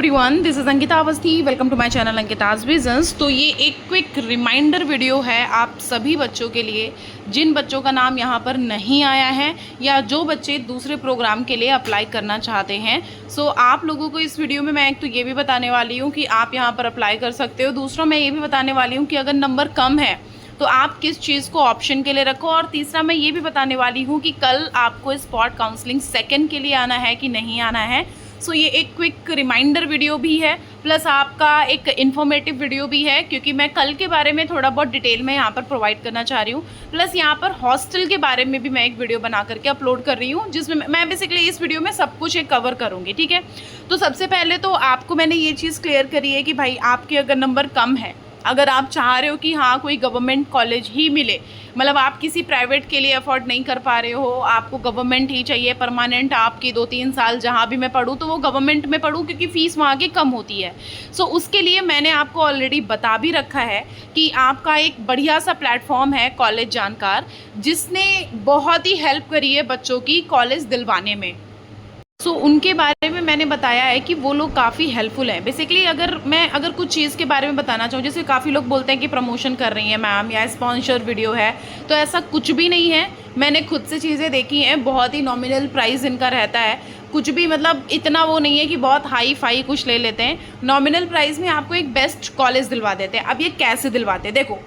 Everyone, this is Ankita Awasthi. Welcome to my channel Ankita's business. तो ये एक क्विक रिमाइंडर वीडियो है आप सभी बच्चों के लिए जिन बच्चों का नाम यहाँ पर नहीं आया है या जो बच्चे दूसरे प्रोग्राम के लिए अप्लाई करना चाहते हैं। सो आप लोगों को इस वीडियो में मैं एक तो ये भी बताने वाली हूँ कि आप यहाँ पर अप्लाई कर सकते हो। दूसरा मैं ये भी बताने वाली हूँ कि अगर नंबर कम है तो आप किस चीज़ को ऑप्शन के लिए रखो। और तीसरा मैं ये भी बताने वाली हूँ कि कल आपको स्पॉट काउंसलिंग सेकंड के लिए आना है कि नहीं आना है। सो ये एक क्विक रिमाइंडर वीडियो भी है प्लस आपका एक इन्फॉर्मेटिव वीडियो भी है, क्योंकि मैं कल के बारे में थोड़ा बहुत डिटेल में यहाँ पर प्रोवाइड करना चाह रही हूँ। प्लस यहाँ पर हॉस्टल के बारे में भी मैं एक वीडियो बना करके अपलोड कर रही हूँ, जिसमें मैं बेसिकली इस वीडियो में सब कुछ एक कवर करूँगी। ठीक है, तो सबसे पहले तो आपको मैंने ये चीज़ क्लियर करी है कि भाई आपके अगर नंबर कम है, अगर आप चाह रहे हो कि हाँ कोई गवर्नमेंट कॉलेज ही मिले, मतलब आप किसी प्राइवेट के लिए अफोर्ड नहीं कर पा रहे हो, आपको गवर्नमेंट ही चाहिए परमानेंट, आपकी 2-3 साल जहाँ भी मैं पढ़ूँ तो वो गवर्नमेंट में पढ़ूँ क्योंकि फ़ीस वहाँ की कम होती है। सो उसके लिए मैंने आपको ऑलरेडी बता भी रखा है कि आपका एक बढ़िया सा प्लेटफॉर्म है कॉलेज जानकार, जिसने बहुत ही हेल्प करी है बच्चों की कॉलेज दिलवाने में। सो उनके बारे में मैंने बताया है कि वो लोग काफ़ी हेल्पफुल हैं। बेसिकली अगर कुछ चीज़ के बारे में बताना चाहूँ, जैसे काफ़ी लोग बोलते हैं कि प्रमोशन कर रही हैं मैम या स्पॉन्सर वीडियो है, तो ऐसा कुछ भी नहीं है। मैंने खुद से चीज़ें देखी हैं, बहुत ही नॉमिनल प्राइस इनका रहता है, कुछ भी मतलब इतना वो नहीं है कि बहुत हाई फाई कुछ ले लेते हैं। नॉमिनल प्राइस में आपको एक बेस्ट कॉलेज दिलवा देते हैं। अब ये कैसे दिलवाते हैं, देखो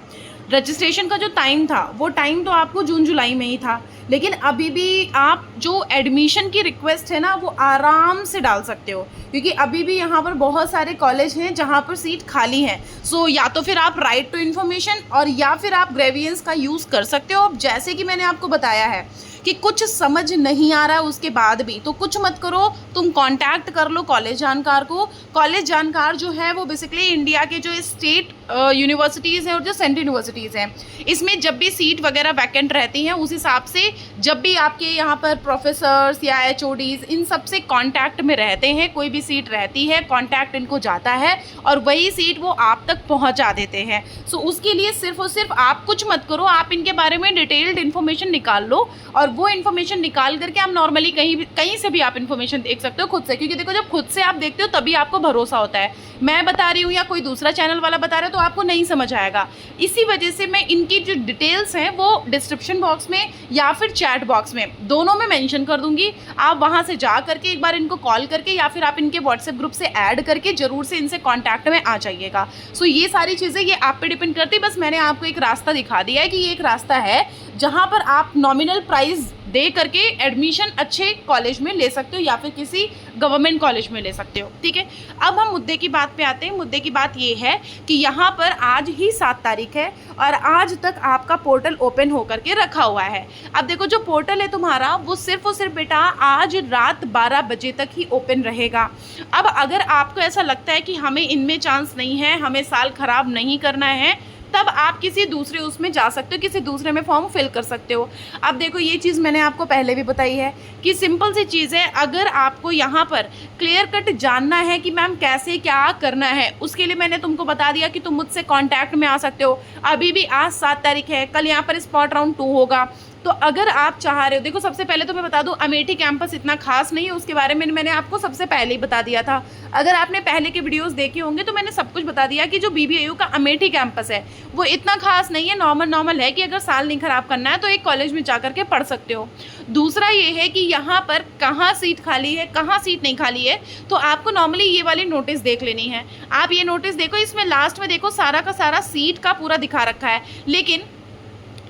रजिस्ट्रेशन का जो टाइम था वो टाइम तो आपको जून जुलाई में ही था, लेकिन अभी भी आप जो एडमिशन की रिक्वेस्ट है ना वो आराम से डाल सकते हो, क्योंकि अभी भी यहाँ पर बहुत सारे कॉलेज हैं जहाँ पर सीट खाली हैं। सो या तो फिर आप राइट टू इन्फॉर्मेशन और या फिर आप ग्रेवियंस का यूज़ कर सकते हो। अब जैसे कि मैंने आपको बताया है कि कुछ समझ नहीं आ रहा है उसके बाद भी तो कुछ मत करो, तुम कांटेक्ट कर लो कॉलेज जानकार को। कॉलेज जानकार जो है वो बेसिकली इंडिया के जो स्टेट यूनिवर्सिटीज़ हैं और जो सेंट्रल यूनिवर्सिटीज़ हैं, इसमें जब भी सीट वगैरह वैकेंट रहती हैं उस हिसाब से जब भी आपके यहाँ पर प्रोफेसर्स या HODs इन सब से कांटेक्ट में रहते हैं, कोई भी सीट रहती है कांटेक्ट इनको जाता है और वही सीट वो आप तक पहुँचा देते हैं। सो उसके लिए सिर्फ और सिर्फ आप कुछ मत करो, आप इनके बारे में डिटेल्ड इन्फॉर्मेशन निकाल लो और वो इन्फॉर्मेशन निकाल करके आप नॉर्मली कहीं से भी आप इन्फॉर्मेशन देख सकते हो खुद से, क्योंकि देखो जब खुद से आप देखते हो तभी आपको भरोसा होता है। मैं बता रही हूँ या कोई दूसरा चैनल वाला बता रहा है तो आपको नहीं समझ आएगा। इसी वजह से मैं इनकी जो डिटेल्स हैं वो डिस्क्रिप्शन बॉक्स में या फिर चैट बॉक्स में दोनों में मेंशन कर दूंगी। आप वहाँ से जा करके एक बार इनको कॉल करके या फिर आप इनके व्हाट्सएप ग्रुप से ऐड करके ज़रूर से इनसे कॉन्टैक्ट में आ जाइएगा। सो ये सारी चीज़ें ये आप पे डिपेंड करती है, बस मैंने आपको एक रास्ता दिखा दिया है कि ये एक रास्ता है जहाँ पर आप नॉमिनल प्राइस दे करके एडमिशन अच्छे कॉलेज में ले सकते हो या फिर किसी गवर्नमेंट कॉलेज में ले सकते हो। ठीक है, अब हम मुद्दे की बात पे आते हैं। मुद्दे की बात ये है कि यहाँ पर आज ही 7 तारीख है और आज तक आपका पोर्टल ओपन होकर के रखा हुआ है। अब देखो जो पोर्टल है तुम्हारा वो सिर्फ और सिर्फ बेटा आज रात 12 बजे तक ही ओपन रहेगा। अब अगर आपको ऐसा लगता है कि हमें इनमें चांस नहीं है, हमें साल ख़राब नहीं करना है, तब आप किसी दूसरे उसमें जा सकते हो, किसी दूसरे में फॉर्म फिल कर सकते हो। अब देखो ये चीज़ मैंने आपको पहले भी बताई है कि सिंपल सी चीज़ है, अगर आपको यहाँ पर क्लियर कट जानना है कि मैम कैसे क्या करना है, उसके लिए मैंने तुमको बता दिया कि तुम मुझसे कांटेक्ट में आ सकते हो। अभी भी आज 7 तारीख है, कल यहाँ पर स्पॉट राउंड 2 होगा। तो अगर आप चाह रहे हो, देखो सबसे पहले तो मैं बता दूं अमेठी कैंपस इतना खास नहीं है, उसके बारे में मैंने आपको सबसे पहले ही बता दिया था। अगर आपने पहले के वीडियोस देखे होंगे तो मैंने सब कुछ बता दिया कि जो BBAU का अमेठी कैंपस है वो इतना खास नहीं है, नॉर्मल है कि अगर साल नहीं ख़राब करना है तो एक कॉलेज में जा करके पढ़ सकते हो। दूसरा ये है कि यहाँ पर कहाँ सीट खाली है कहाँ सीट नहीं खाली है, तो आपको नॉर्मली ये वाली नोटिस देख लेनी है। आप ये नोटिस देखो, इसमें लास्ट में देखो सारा का सारा सीट का पूरा दिखा रखा है, लेकिन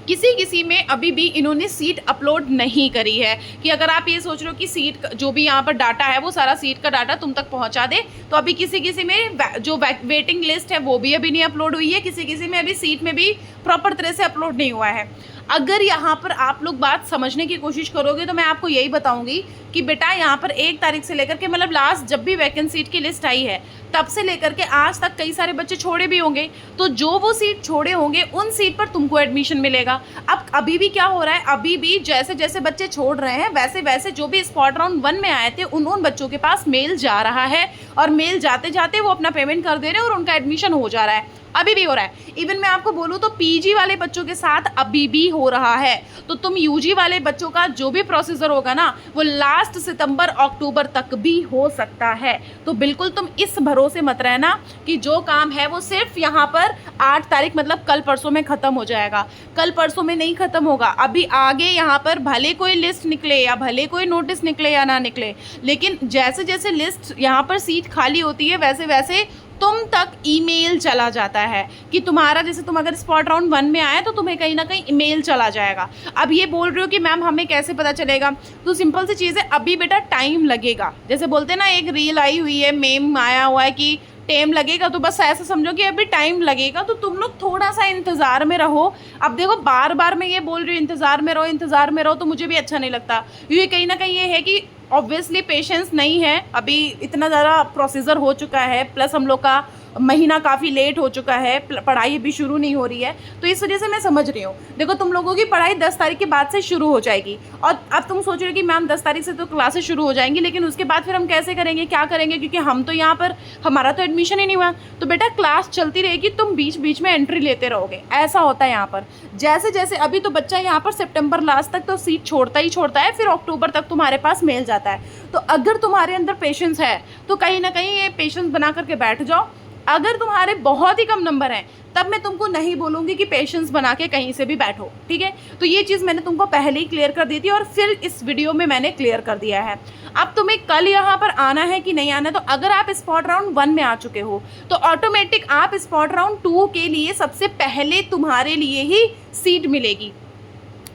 किसी में अभी भी इन्होंने सीट अपलोड नहीं करी है। कि अगर आप ये सोच रहे हो कि सीट जो भी यहाँ पर डाटा है वो सारा सीट का डाटा तुम तक पहुँचा दे, तो अभी किसी में जो वेटिंग लिस्ट है वो भी अभी नहीं अपलोड हुई है, किसी में अभी सीट में भी प्रॉपर तरह से अपलोड नहीं हुआ है। अगर यहाँ पर आप लोग बात समझने की कोशिश करोगे तो मैं आपको यही बताऊंगी कि बेटा यहाँ पर 1 तारीख से लेकर के मतलब लास्ट जब भी वैकेंट सीट की लिस्ट आई है तब से लेकर के आज तक कई सारे बच्चे छोड़े भी होंगे, तो जो वो सीट छोड़े होंगे उन सीट पर तुमको एडमिशन मिलेगा। अब अभी भी क्या हो रहा है, अभी भी जैसे जैसे बच्चे छोड़ रहे हैं वैसे वैसे जो भी स्पॉट राउंड 1 में आए थे उन बच्चों के पास मेल जा रहा है और मेल जाते जाते वो अपना पेमेंट कर दे रहे हैं और उनका एडमिशन हो जा रहा है। अभी भी हो रहा है। इवन मैं आपको बोलूँ तो पीजी वाले बच्चों के साथ अभी भी हो रहा है। तो तुम यूजी वाले बच्चों का जो भी प्रोसीजर होगा ना वो लास्ट सितंबर अक्टूबर तक भी हो सकता है। तो बिल्कुल तुम इस भरोसे मत रहना कि जो काम है वो सिर्फ यहाँ पर 8 तारीख मतलब कल परसों में ख़त्म हो जाएगा। कल परसों में नहीं ख़त्म होगा, अभी आगे यहाँ पर भले कोई लिस्ट निकले या भले कोई नोटिस निकले या ना निकले, लेकिन जैसे जैसे लिस्ट यहाँ पर सीट खाली होती है वैसे वैसे तुम तक ईमेल चला जाता है कि तुम्हारा, जैसे तुम अगर स्पॉट राउंड 1 में आए तो तुम्हें कहीं ना कहीं ईमेल चला जाएगा। अब ये बोल रहे हो कि मैम हमें कैसे पता चलेगा, तो सिंपल सी चीज़ है, अभी बेटा टाइम लगेगा। जैसे बोलते हैं ना, एक रील आई हुई है, मेम आया हुआ है कि टाइम लगेगा, तो बस ऐसा समझो कि अभी टाइम लगेगा। तो तुम लोग थोड़ा सा इंतज़ार में रहो। अब देखो बार बार मैं ये बोल रही हूँ इंतज़ार में रहो, इंतज़ार में रहो, तो मुझे भी अच्छा नहीं लगता। ये कहीं ना कहीं ये है कि ऑब्वियसली पेशेंस नहीं है, अभी इतना ज़्यादा प्रोसीजर हो चुका है, प्लस हम लोग का महीना काफ़ी लेट हो चुका है, पढ़ाई अभी शुरू नहीं हो रही है, तो इस वजह से मैं समझ रही हूँ। देखो तुम लोगों की पढ़ाई 10 तारीख के बाद से शुरू हो जाएगी, और अब तुम सोच रहे हो कि मैम 10 तारीख से तो क्लासेस शुरू हो जाएंगी, लेकिन उसके बाद फिर हम कैसे करेंगे, क्या करेंगे, क्योंकि हम तो यहाँ पर हमारा तो एडमिशन ही नहीं हुआ। तो बेटा क्लास चलती रहेगी, तुम बीच बीच में एंट्री लेते रहोगे, ऐसा होता है यहाँ पर। जैसे जैसे अभी तो बच्चा यहाँ पर सितंबर लास्ट तक तो सीट छोड़ता ही छोड़ता है, फिर अक्टूबर तक तुम्हारे पास मेल जाता है। तो अगर तुम्हारे अंदर पेशेंस है तो कहीं ना कहीं ये पेशेंस बना करके बैठ जाओ। अगर तुम्हारे बहुत ही कम नंबर हैं तब मैं तुमको नहीं बोलूँगी कि पेशेंस बना के कहीं से भी बैठो, ठीक है। तो ये चीज़ मैंने तुमको पहले ही क्लियर कर दी थी और फिर इस वीडियो में मैंने क्लियर कर दिया है। अब तुम्हें कल यहाँ पर आना है कि नहीं आना है, तो अगर आप स्पॉट राउंड 1 में आ चुके हो तो ऑटोमेटिक आप स्पॉट राउंड 2 के लिए सबसे पहले तुम्हारे लिए ही सीट मिलेगी।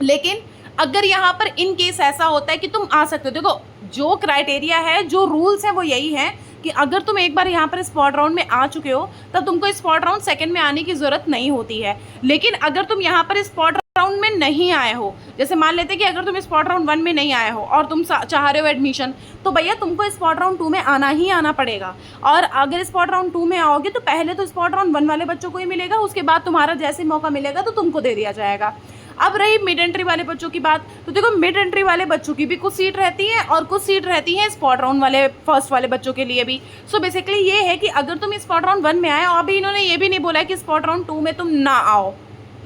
लेकिन अगर यहाँ पर इन केस ऐसा होता है कि तुम आ सकते हो, देखो जो क्राइटेरिया है, जो रूल्स हैं वो यही है कि अगर तुम एक बार यहाँ पर स्पॉट राउंड में आ चुके हो तब तुमको स्पॉट राउंड 2 में आने की ज़रूरत नहीं होती है। लेकिन अगर तुम यहाँ पर स्पॉट राउंड में नहीं आए हो, जैसे मान लेते कि अगर तुम स्पॉट राउंड 1 में नहीं आए हो और तुम चाह रहे हो एडमिशन, तो भैया तुमको स्पॉट राउंड 2 में आना ही आना पड़ेगा। और अगर स्पॉट राउंड 2 में आओगे तो पहले तो स्पॉट राउंड 1 वाले बच्चों को ही मिलेगा, उसके बाद तुम्हारा जैसे मौका मिलेगा तो तुमको दे दिया जाएगा। अब रही मिड एंट्री वाले बच्चों की बात, तो देखो मिड एंट्री वाले बच्चों की भी कुछ सीट रहती है और कुछ सीट रहती है स्पॉट राउंड वाले फर्स्ट वाले बच्चों के लिए भी। सो बेसिकली ये है कि अगर तुम स्पॉट राउंड 1 में आए, और अभी इन्होंने ये भी नहीं बोला कि स्पॉट राउंड 2 में तुम ना आओ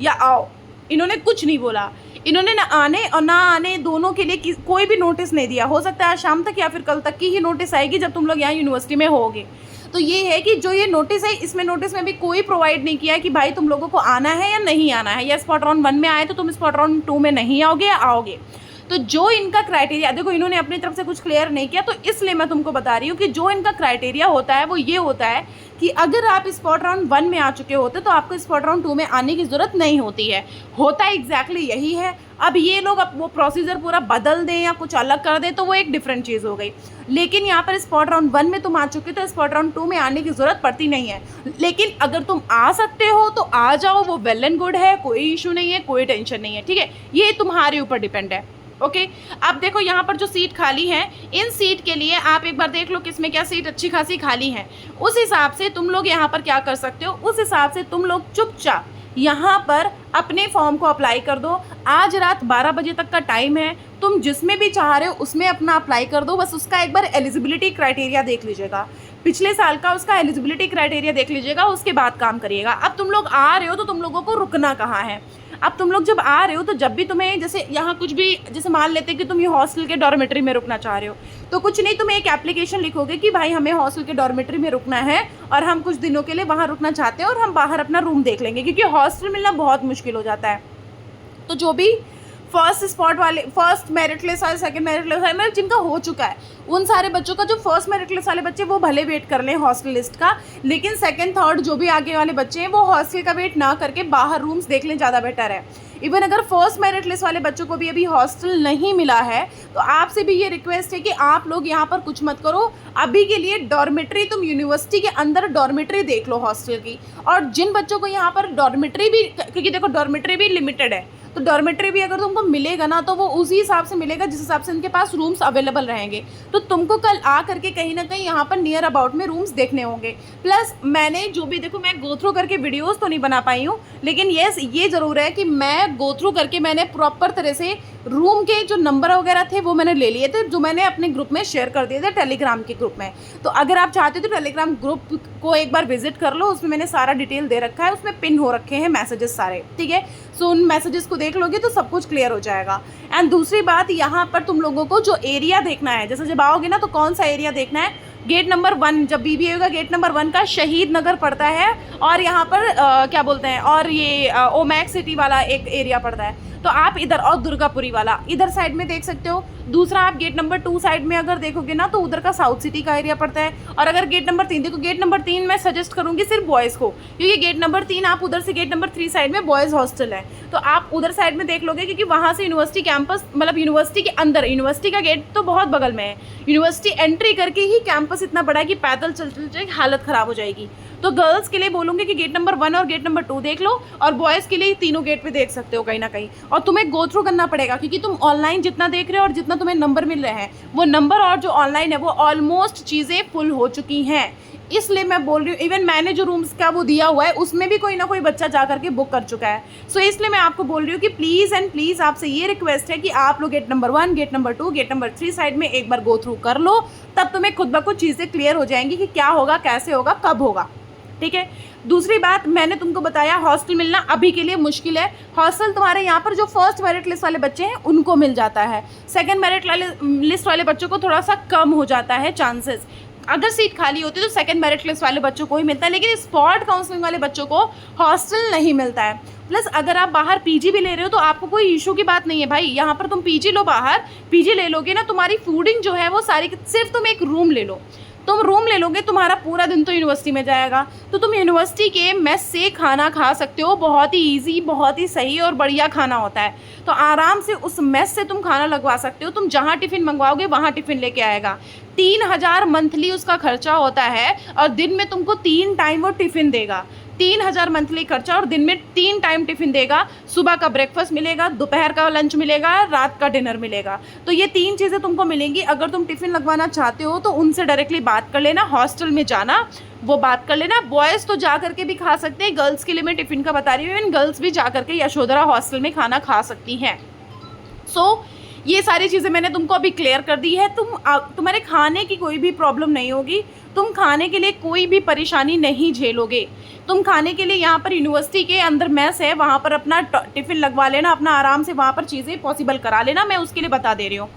या आओ, इन्होंने कुछ नहीं बोला। इन्होंने ना आने और ना आने दोनों के लिए कोई भी नोटिस नहीं दिया। हो सकता है आज शाम तक या फिर कल तक की ही नोटिस आएगी जब तुम लोग यहाँ यूनिवर्सिटी में होगे। तो ये है कि जो ये नोटिस है, इसमें नोटिस में भी कोई प्रोवाइड नहीं किया है कि भाई तुम लोगों को आना है या नहीं आना है, या स्पॉट राउंड 1 में आए तो तुम स्पॉट राउंड 2 में नहीं आओगे या आओगे। तो जो इनका क्राइटेरिया, देखो इन्होंने अपनी तरफ से कुछ क्लियर नहीं किया, तो इसलिए मैं तुमको बता रही हूँ कि जो इनका क्राइटेरिया होता है वो ये होता है कि अगर आप स्पॉट राउंड 1 में आ चुके होते तो आपको स्पॉट राउंड 2 में आने की ज़रूरत नहीं होती है। होता है एग्जैक्टली यही है। अब ये लोग अब वो प्रोसीजर पूरा बदल दें या कुछ अलग कर दें तो वो एक डिफरेंट चीज़ हो गई। लेकिन यहाँ पर स्पॉट राउंड 1 में तुम आ चुके तो स्पॉट राउंड 2 में आने की ज़रूरत पड़ती नहीं है। लेकिन अगर तुम आ सकते हो तो आ जाओ, वो वेल एंड गुड है, कोई इशू नहीं है, कोई टेंशन नहीं है, ठीक है। ये तुम्हारे ऊपर डिपेंड है। ओके अब देखो यहाँ पर जो सीट खाली है, इन सीट के लिए आप एक बार देख लो किसमें क्या सीट अच्छी खासी खाली है। उस हिसाब से तुम लोग यहाँ पर क्या कर सकते हो, उस हिसाब से तुम लोग चुपचाप यहाँ पर अपने फॉर्म को अप्लाई कर दो। आज रात 12 बजे तक का टाइम है, तुम जिसमें भी चाह रहे हो उसमें अपना अप्लाई कर दो। बस उसका एक बार एलिजिबिलिटी क्राइटेरिया देख लीजिएगा, पिछले साल का उसका एलिजिबिलिटी क्राइटेरिया देख लीजिएगा, उसके बाद काम करिएगा। अब तुम लोग आ रहे हो तो तुम लोगों को रुकना कहाँ है। अब तुम लोग जब आ रहे हो तो जब भी तुम्हें, जैसे यहाँ कुछ भी, जैसे मान लेते कि तुम ये हॉस्टल के डॉर्मेट्री में रुकना चाह रहे हो, तो कुछ नहीं, तुम एक एप्लीकेशन लिखोगे कि भाई हमें हॉस्टल के डॉर्मेट्री में रुकना है और हम कुछ दिनों के लिए वहाँ रुकना चाहते हैं और हम बाहर अपना रूम देख लेंगे, क्योंकि हॉस्टल मिलना बहुत मुश्किल हो जाता है। तो जो भी फर्स्ट स्पॉट वाले, फर्स्ट मेरिट लिस्ट वाले, सेकंड मेरिट लिस्ट वाले, जिनका हो चुका है उन सारे बच्चों का, जो फर्स्ट मेरिट लिस्ट वाले बच्चे वो भले वेट कर लें हॉस्टल लिस्ट का, लेकिन सेकंड थर्ड जो भी आगे वाले बच्चे हैं वो हॉस्टल का वेट ना करके बाहर रूम्स देख लें, ज़्यादा बेटर है। इवन अगर फर्स्ट मेरिट लिस्ट वाले बच्चों को भी अभी हॉस्टल नहीं मिला है तो आपसे भी ये रिक्वेस्ट है कि आप लोग यहाँ पर कुछ मत करो, अभी के लिए डॉर्मेट्री, तुम यूनिवर्सिटी के अंदर डॉर्मेट्री देख लो हॉस्टल की। और जिन बच्चों को यहाँ पर डॉर्मेट्री भी, क्योंकि देखो डॉर्मेट्री भी लिमिटेड है, तो डॉर्मेट्री भी अगर तुमको मिलेगा ना तो वो उसी हिसाब से मिलेगा जिस हिसाब से उनके पास रूम्स अवेलेबल रहेंगे। तो तुमको कल आ करके कहीं ना कहीं यहाँ पर नियर अबाउट में रूम्स देखने होंगे। प्लस मैंने जो भी देखो, मैं गो थ्रू करके वीडियोज़ तो नहीं बना पाई हूँ, लेकिन येस ये ज़रूर है कि मैं गो थ्रू करके मैंने प्रॉपर तरह से रूम के जो नंबर वगैरह थे वो मैंने ले लिए थे, जो मैंने अपने ग्रुप में शेयर कर दिए थे टेलीग्राम के ग्रुप में। तो अगर आप चाहते हो तो टेलीग्राम ग्रुप को एक बार विजिट कर लो, उसमें मैंने सारा डिटेल दे रखा है, उसमें पिन हो रखे हैं मैसेजेस सारे, ठीक है। सो उन मैसेजेस को देख लोगे तो सब कुछ क्लियर हो जाएगा। एंड दूसरी बात, यहाँ पर तुम लोगों को जो एरिया देखना है, जैसे जब आओगे ना तो कौन सा एरिया देखना है, गेट नंबर 1 जब बीबीए होगा, गेट नंबर 1 का शहीद नगर पड़ता है, और यहाँ पर क्या बोलते हैं, और ये ओमैक्स सिटी वाला एक एरिया पड़ता है, तो आप इधर, और दुर्गापुरी वाला इधर साइड में देख सकते हो। दूसरा, आप गेट नंबर 2 साइड में अगर देखोगे ना तो उधर का साउथ सिटी का एरिया पड़ता है। और अगर गेट नंबर 3 देखो, गेट नंबर 3 मैं सजेस्ट करूंगी सिर्फ बॉयज़ को, क्योंकि गेट नंबर 3 आप उधर से, गेट नंबर 3 साइड में बॉयज़ हॉस्टल है, तो आप उधर साइड में देख लोगे, क्योंकि वहाँ से यूनिवर्सिटी कैंपस, मतलब यूनिवर्सिटी के अंदर, यूनिवर्सिटी का गेट तो बहुत बगल में है, यूनिवर्सिटी एंट्री करके ही कैंपस इतना बड़ा है कि पैदल चलते हालत ख़राब हो जाएगी। तो गर्ल्स के लिए बोलूँगी कि गेट नंबर 1 और गेट नंबर 2 देख लो, और बॉयज़ के लिए तीनों गेट पे देख सकते हो कहीं ना कहीं। और तुम्हें गो थ्रू करना पड़ेगा, क्योंकि तुम ऑनलाइन जितना देख रहे हो और जितना तुम्हें नंबर मिल रहे हैं, वो नंबर और जो ऑनलाइन है वो ऑलमोस्ट चीज़ें फुल हो चुकी हैं। इसलिए मैं बोल रही हूँ, इवन मैंने जो रूम्स का वो दिया हुआ है उसमें भी कोई ना कोई बच्चा जा करके बुक कर चुका है। सो इसलिए मैं आपको बोल रही हूँ कि प्लीज़ एंड प्लीज़ आपसे ये रिक्वेस्ट है कि आप लोग gate number 1, gate number 2, gate number 3 साइड में एक बार गो थ्रू कर लो, तब तुम्हें खुद ब खुद चीज़ें क्लियर हो जाएंगी कि क्या होगा, कैसे होगा, कब होगा, ठीक है। दूसरी बात, मैंने तुमको बताया हॉस्टल मिलना अभी के लिए मुश्किल है। हॉस्टल तुम्हारे यहाँ पर जो फर्स्ट मेरिट लिस्ट वाले बच्चे हैं उनको मिल जाता है, सेकंड मेरिट लिस्ट वाले बच्चों को थोड़ा सा कम हो जाता है चांसेस। अगर सीट खाली होती है तो सेकंड मेरिट लिस्ट वाले बच्चों को ही मिलता है, लेकिन स्पॉट काउंसलिंग वाले बच्चों को हॉस्टल नहीं मिलता है। प्लस अगर आप बाहर पीजी भी ले रहे हो तो आपको कोई इशू की बात नहीं है भाई, यहाँ पर तुम पीजी लो, बाहर पीजी ले लोगे ना, तुम्हारी फूडिंग जो है वो सारी, सिर्फ तुम एक रूम ले लो, तुम रूम ले लोगे, तुम्हारा पूरा दिन तो यूनिवर्सिटी में जाएगा, तो तुम यूनिवर्सिटी के मेस से खाना खा सकते हो, बहुत ही इजी, बहुत ही सही और बढ़िया खाना होता है। तो आराम से उस मेस से तुम खाना लगवा सकते हो, तुम जहाँ टिफ़िन मंगवाओगे वहाँ टिफ़िन लेके आएगा। 3000 मंथली उसका खर्चा होता है, और दिन में तुमको 3 टाइम वो टिफ़िन देगा। 3000 मंथली खर्चा, और दिन में 3 टाइम टिफ़िन देगा। सुबह का ब्रेकफास्ट मिलेगा, दोपहर का लंच मिलेगा, रात का डिनर मिलेगा। तो ये 3 चीज़ें तुमको मिलेंगी। अगर तुम टिफ़िन लगवाना चाहते हो तो उनसे डायरेक्टली बात कर लेना, हॉस्टल में जाना, वो बात कर लेना। बॉयज़ तो जा करके भी खा सकते हैं, गर्ल्स के लिए मैं टिफ़िन का बता रही हूँ, इवन गर्ल्स भी जा करके यशोधरा हॉस्टल में खाना खा सकती हैं। सो ये सारी चीज़ें मैंने तुमको अभी क्लियर कर दी है। तुम्हारे खाने की कोई भी प्रॉब्लम नहीं होगी, तुम खाने के लिए कोई भी परेशानी नहीं झेलोगे। तुम खाने के लिए यहाँ पर यूनिवर्सिटी के अंदर मेस है, वहाँ पर अपना टिफ़िन लगवा लेना, अपना आराम से वहाँ पर चीज़ें पॉसिबल करा लेना, मैं उसके लिए बता दे रही हूँ।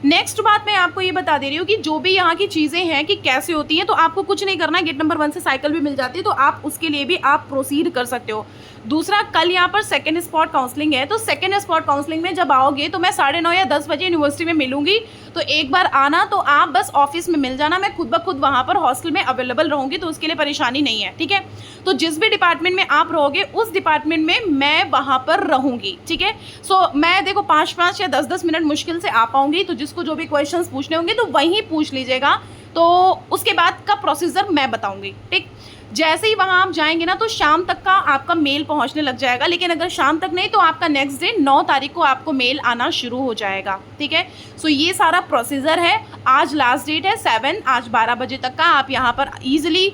नेक्स्ट बात मैं आपको ये बता दे रही हूँ कि जो भी यहाँ की चीज़ें हैं कि कैसे होती हैं, तो आपको कुछ नहीं करना है। गेट नंबर 1 से साइकिल भी मिल जाती है, तो आप उसके लिए भी आप प्रोसीड कर सकते हो। दूसरा, कल यहाँ पर सेकंड स्पॉट काउंसलिंग है, तो सेकंड स्पॉट काउंसलिंग में जब आओगे तो मैं 9:30 या 10 बजे यूनिवर्सिटी में मिलूंगी, तो एक बार आना, तो आप बस ऑफिस में मिल जाना, मैं खुद ब खुद वहाँ पर हॉस्टल में अवेलेबल रहूँगी, तो उसके लिए परेशानी नहीं है, ठीक है। तो जिस भी डिपार्टमेंट में आप रहोगे उस डिपार्टमेंट में मैं वहाँ पर रहूँगी, ठीक है। सो मैं देखो 5-5 या 10-10 मिनट मुश्किल से आ पाऊँगी, तो जिसको जो भी क्वेश्चंस पूछने होंगे तो वहीं पूछ लीजिएगा, तो उसके बाद का प्रोसीजर मैं बताऊँगी, ठीक। जैसे ही वहाँ आप जाएंगे ना तो शाम तक का आपका मेल पहुँचने लग जाएगा, लेकिन अगर शाम तक नहीं तो आपका नेक्स्ट डे 9 तारीख को आपको मेल आना शुरू हो जाएगा, ठीक है। सो ये सारा प्रोसीजर है। आज लास्ट डेट है 7, आज 12 बजे तक का आप यहाँ पर ईजिली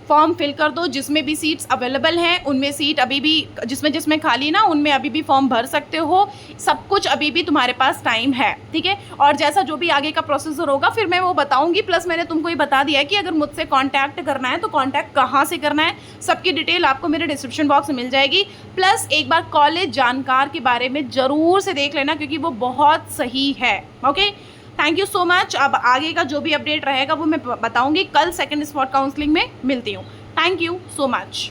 फॉर्म फिल कर दो। जिसमें भी सीट्स अवेलेबल हैं उनमें सीट अभी भी, जिसमें खाली ना उनमें अभी भी फॉर्म भर सकते हो। सब कुछ अभी भी तुम्हारे पास टाइम है, ठीक है। और जैसा जो भी आगे का प्रोसेसर होगा फिर मैं वो बताऊंगी। प्लस मैंने तुमको ये बता दिया है कि अगर मुझसे कांटेक्ट करना है तो कांटेक्ट कहाँ से करना है, सबकी डिटेल आपको मेरे डिस्क्रिप्शन बॉक्स में मिल जाएगी। प्लस एक बार कॉलेज जानकार के बारे में ज़रूर से देख लेना, क्योंकि वो बहुत सही है। Okay, thank you so much. अब आगे का जो भी अपडेट रहेगा वो मैं बताऊंगी। कल सेकंड स्पॉट काउंसलिंग में मिलती हूँ। Thank you so much.